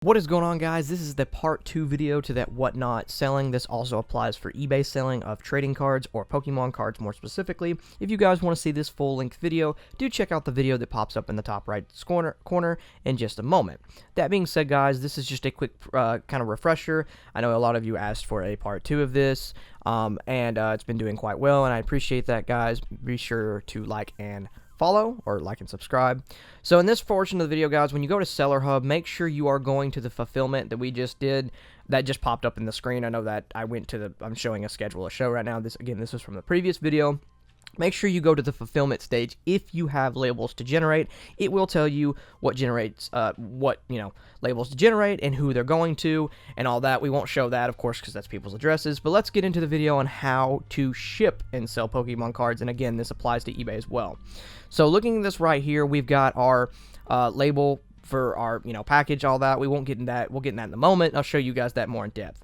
What is going on, guys? This is the part 2 video to that whatnot selling. This also applies for eBay selling of trading cards or Pokemon cards more specifically. If you guys want to see this full length video, do check out the video that pops up in the top right corner in just a moment. That being said, guys, this is just a quick kind of refresher. I know a lot of you asked for a part 2 of this, and it's been doing quite well, and I appreciate that, guys. Be sure to like and follow or like and subscribe. So in this portion of the video, guys, when you go to Seller Hub, make sure you are going to the fulfillment that we just did. That just popped up in the screen. I know that I went to the, I'm showing a schedule of show right now. This was from the previous video. Make sure you go to the fulfillment stage. If you have labels to generate, it will tell you what generates, labels to generate and who they're going to and all that. We won't show that, of course, because that's people's addresses. But let's get into the video on how to ship and sell Pokemon cards. And again, this applies to eBay as well. So looking at this right here, we've got our label for our, package, all that. We won't get into that. We'll get in that in a moment. I'll show you guys that more in depth.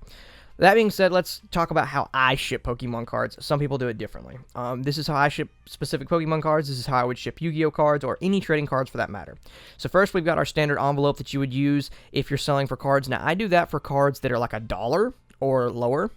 That being said, let's talk about how I ship Pokemon cards. Some people do it differently. This is how I ship specific Pokemon cards. This is how I would ship Yu-Gi-Oh cards or any trading cards for that matter. So first, we've got our standard envelope that you would use if you're selling for cards. Now, I do that for cards that are like $1 or lower,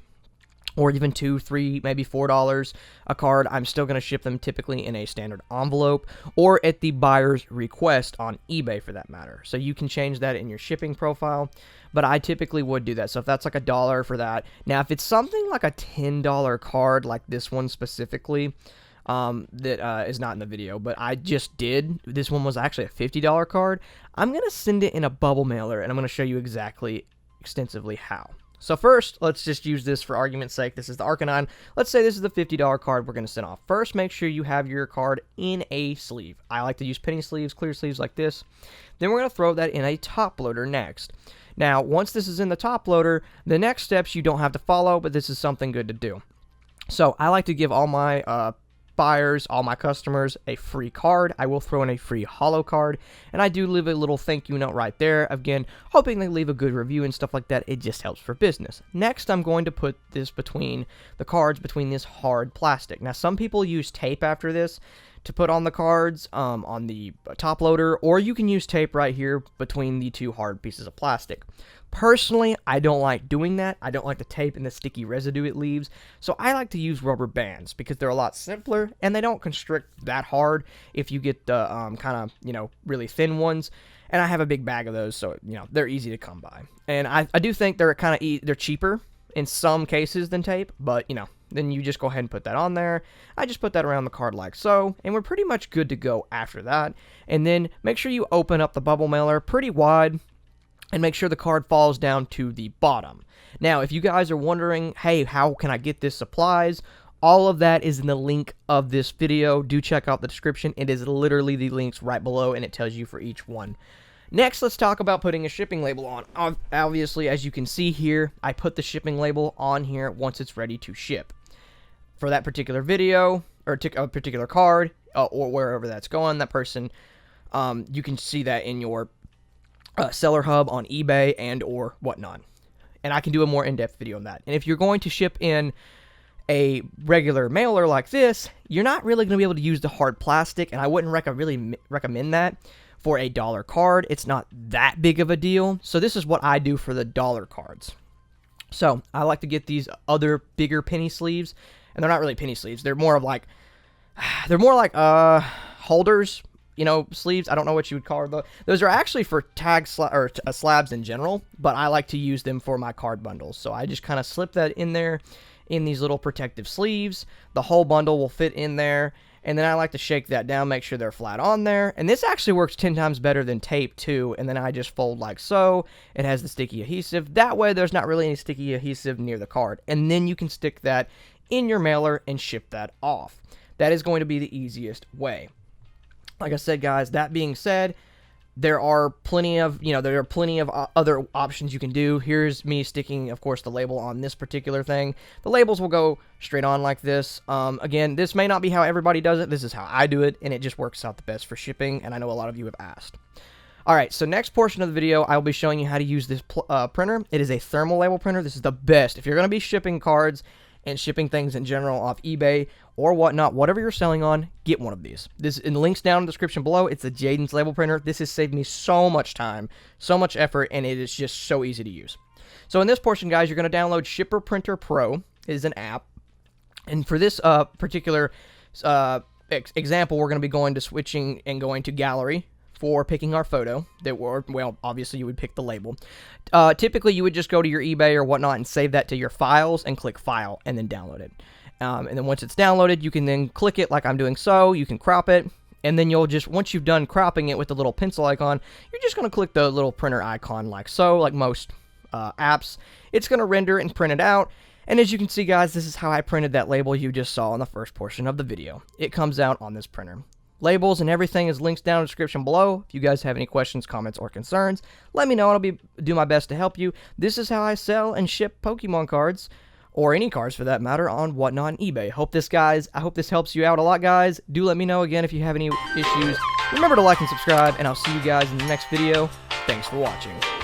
or even $2, $3, maybe $4 a card. I'm still going to ship them typically in a standard envelope or at the buyer's request on eBay for that matter. So you can change that in your shipping profile, but I typically would do that. So if that's like $1 for that. Now, if it's something like a $10 card, like this one specifically, that is not in the video, but I just did. This one was actually a $50 card. I'm going to send it in a bubble mailer, and I'm going to show you exactly extensively how. So first, let's just use this for argument's sake. This is the Arcanine. Let's say this is the $50 card we're going to send off. First, make sure you have your card in a sleeve. I like to use penny sleeves, clear sleeves like this. Then we're going to throw that in a top loader next. Now, once this is in the top loader, the next steps you don't have to follow, but this is something good to do. So I like to give all my buyers, all my customers, a free card. I will throw in a free holo card, and I do leave a little thank you note right there. Again, hoping they leave a good review and stuff like that. It just helps for business. Next, I'm going to put this between the cards, between this hard plastic. Now, some people use tape after this to put on the cards on the top loader, or you can use tape right here between the two hard pieces of plastic. Personally, I don't like doing that. I don't like the tape and the sticky residue it leaves, so I like to use rubber bands because they're a lot simpler and they don't constrict that hard if you get the kind of, really thin ones. And I have a big bag of those, so, they're easy to come by. And I do think they're they're cheaper in some cases than tape, but, then you just go ahead and put that on there. I just put that around the card like so, and we're pretty much good to go after that. And then make sure you open up the bubble mailer pretty wide, and make sure the card falls down to the bottom. Now, if you guys are wondering, hey, how can I get this supplies? All of that is in the link of this video. Do check out the description. It is literally the links right below, and it tells you for each one. Next, let's talk about putting a shipping label on. Obviously, as you can see here, I put the shipping label on here once it's ready to ship. For that particular video, or a particular card, or wherever that's going, that person, you can see that in your Seller Hub on eBay and or whatnot. And I can do a more in-depth video on that. And if you're going to ship in a regular mailer like this, you're not really going to be able to use the hard plastic, and I wouldn't really recommend that for a dollar card. It's not that big of a deal. So this is what I do for the dollar cards. So I like to get these other bigger penny sleeves, and they're not really penny sleeves. They're more like holders. Sleeves. I don't know what you would call them. Those are actually for slabs in general, but I like to use them for my card bundles. So I just kind of slip that in there in these little protective sleeves. The whole bundle will fit in there, and then I like to shake that down, make sure they're flat on there. And this actually works 10 times better than tape too, and then I just fold like so. It has the sticky adhesive. That way there's not really any sticky adhesive near the card, and then you can stick that in your mailer and ship that off. That is going to be the easiest way. Like I said, guys, that being said, there are plenty of other options you can do. Here's me sticking, of course, the label on this particular thing. The labels will go straight on like this. Again, this may not be how everybody does it. This is how I do it, and it just works out the best for shipping, and I know a lot of you have asked. All right, so next portion of the video, I will be showing you how to use this printer. It is a thermal label printer. This is the best. If you're going to be shipping cards and shipping things in general off eBay or whatnot, whatever you're selling on, get one of these. This in the links down in the description below. It's a Jaden's label printer. This has saved me so much time, so much effort, and it is just so easy to use. So in this portion, guys, you're going to download Shipper Printer Pro. It is an app. And for this particular example, we're going to be switching and going to gallery for picking our photo. Well, obviously you would pick the label. Typically, you would just go to your eBay or whatnot and save that to your files and click File and then download it. And then once it's downloaded, you can then click it like I'm doing so. You can crop it. And then you'll just, once you've done cropping it with the little pencil icon, you're just going to click the little printer icon like so, like most apps. It's going to render and print it out. And as you can see, guys, this is how I printed that label you just saw in the first portion of the video. It comes out on this printer. Labels and everything is linked down in the description below. If you guys have any questions, comments, or concerns, let me know. I'll do my best to help you. This is how I sell and ship Pokemon cards, or any cards for that matter, on Whatnot and eBay. I hope this helps you out a lot, guys. Do let me know again if you have any issues. Remember to like and subscribe, and I'll see you guys in the next video. Thanks for watching.